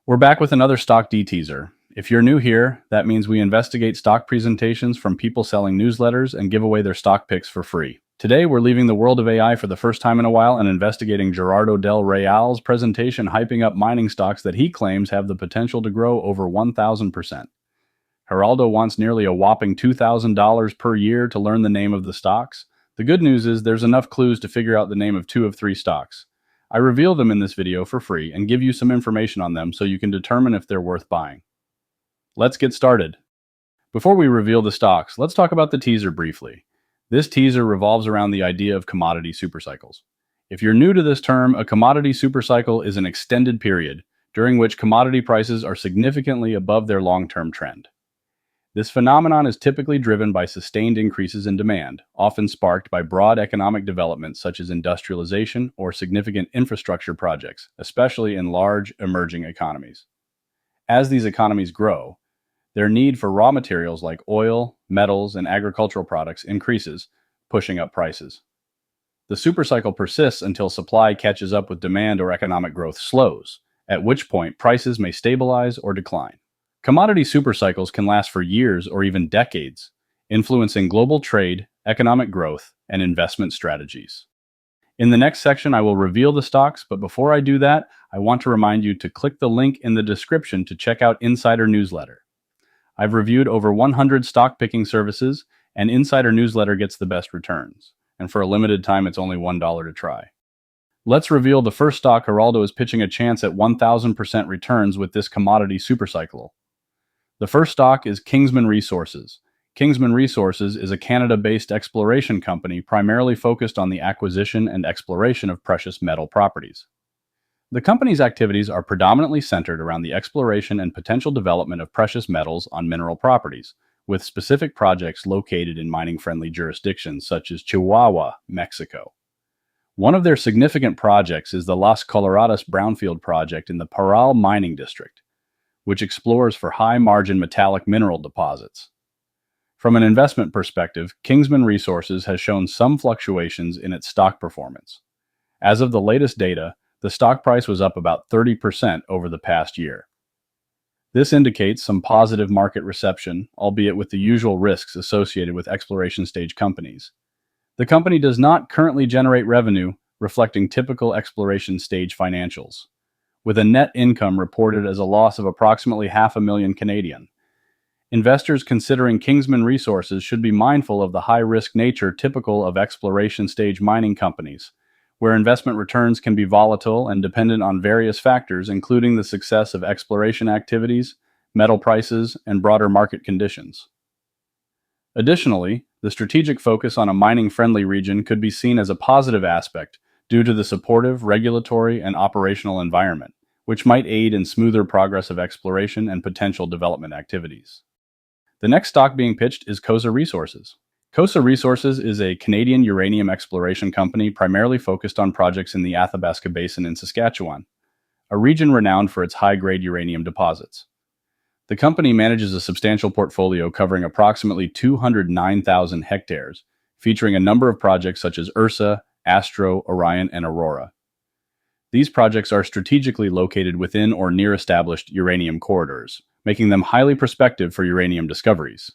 We're back with another stock D teaser. If you're new here, that means we investigate stock presentations from people selling newsletters and give away their stock picks for free. Today, we're leaving the world of AI for the first time in a while and investigating Gerardo Del Real's presentation hyping up mining stocks that he claims have the potential to grow over 1,000%. Geraldo wants nearly a whopping $2,000 per year to learn the name of the stocks. The good news is there's enough clues to figure out the name of 2 of 3 stocks. I reveal them in this video for free and give you some information on them so you can determine if they're worth buying. Let's get started. Before we reveal the stocks, let's talk about the teaser briefly. This teaser revolves around the idea of commodity supercycles. If you're new to this term, a commodity supercycle is an extended period during which commodity prices are significantly above their long-term trend. This phenomenon is typically driven by sustained increases in demand, often sparked by broad economic developments such as industrialization or significant infrastructure projects, especially in large, emerging economies. As these economies grow, their need for raw materials like oil, metals, and agricultural products increases, pushing up prices. The supercycle persists until supply catches up with demand or economic growth slows, at which point prices may stabilize or decline. Commodity supercycles can last for years or even decades, influencing global trade, economic growth, and investment strategies. In the next section, I will reveal the stocks, but before I do that, I want to remind you to click the link in the description to check out Insider Newsletter. I've reviewed over 100 stock picking services, and Insider Newsletter gets the best returns. And for a limited time, it's only $1 to try. Let's reveal the first stock. Geraldo is pitching a chance at 1,000% returns with this commodity supercycle. The first stock is Kingsman Resources. Kingsman Resources is a Canada-based exploration company primarily focused on the acquisition and exploration of precious metal properties. The company's activities are predominantly centered around the exploration and potential development of precious metals on mineral properties, with specific projects located in mining-friendly jurisdictions such as Chihuahua, Mexico. One of their significant projects is the Las Coloradas Brownfield project in the Parral Mining District, which explores for high-margin metallic mineral deposits. From an investment perspective, Kingsman Resources has shown some fluctuations in its stock performance. As of the latest data, the stock price was up about 30% over the past year. This indicates some positive market reception, albeit with the usual risks associated with exploration stage companies. The company does not currently generate revenue, reflecting typical exploration stage financials, with a net income reported as a loss of approximately $500,000 Canadian. Investors considering Kingsman Resources should be mindful of the high-risk nature typical of exploration stage mining companies, where investment returns can be volatile and dependent on various factors including the success of exploration activities, metal prices, and broader market conditions. Additionally, the strategic focus on a mining-friendly region could be seen as a positive aspect due to the supportive regulatory and operational environment, which might aid in smoother progress of exploration and potential development activities. The next stock being pitched is Kosa Resources. Kosa Resources is a Canadian uranium exploration company primarily focused on projects in the Athabasca Basin in Saskatchewan, a region renowned for its high-grade uranium deposits. The company manages a substantial portfolio covering approximately 209,000 hectares, featuring a number of projects such as Ursa, Astro, Orion, and Aurora. These projects are strategically located within or near established uranium corridors, making them highly prospective for uranium discoveries.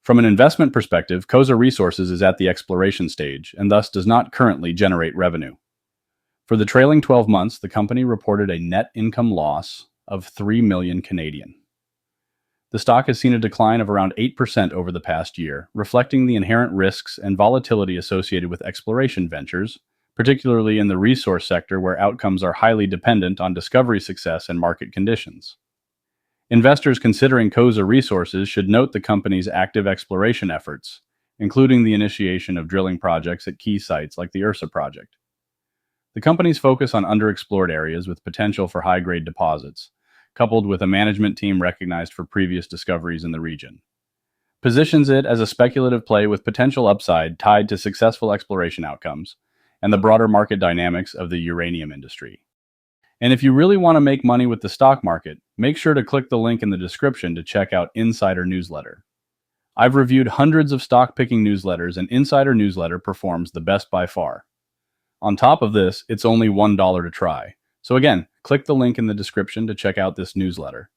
From an investment perspective, Kosa Resources is at the exploration stage and thus does not currently generate revenue. For the trailing 12 months, the company reported a net income loss of $3 million Canadian. The stock has seen a decline of around 8% over the past year, reflecting the inherent risks and volatility associated with exploration ventures, particularly in the resource sector where outcomes are highly dependent on discovery success and market conditions. Investors considering Kosa Resources should note the company's active exploration efforts, including the initiation of drilling projects at key sites like the Ursa project. The company's focus on underexplored areas with potential for high-grade deposits, coupled with a management team recognized for previous discoveries in the region, positions it as a speculative play with potential upside tied to successful exploration outcomes and the broader market dynamics of the uranium industry. And if you really want to make money with the stock market, make sure to click the link in the description to check out Insider Newsletter. I've reviewed hundreds of stock picking newsletters, and Insider Newsletter performs the best by far. On top of this, it's only $1 to try, So again, click the link in the description to check out this newsletter.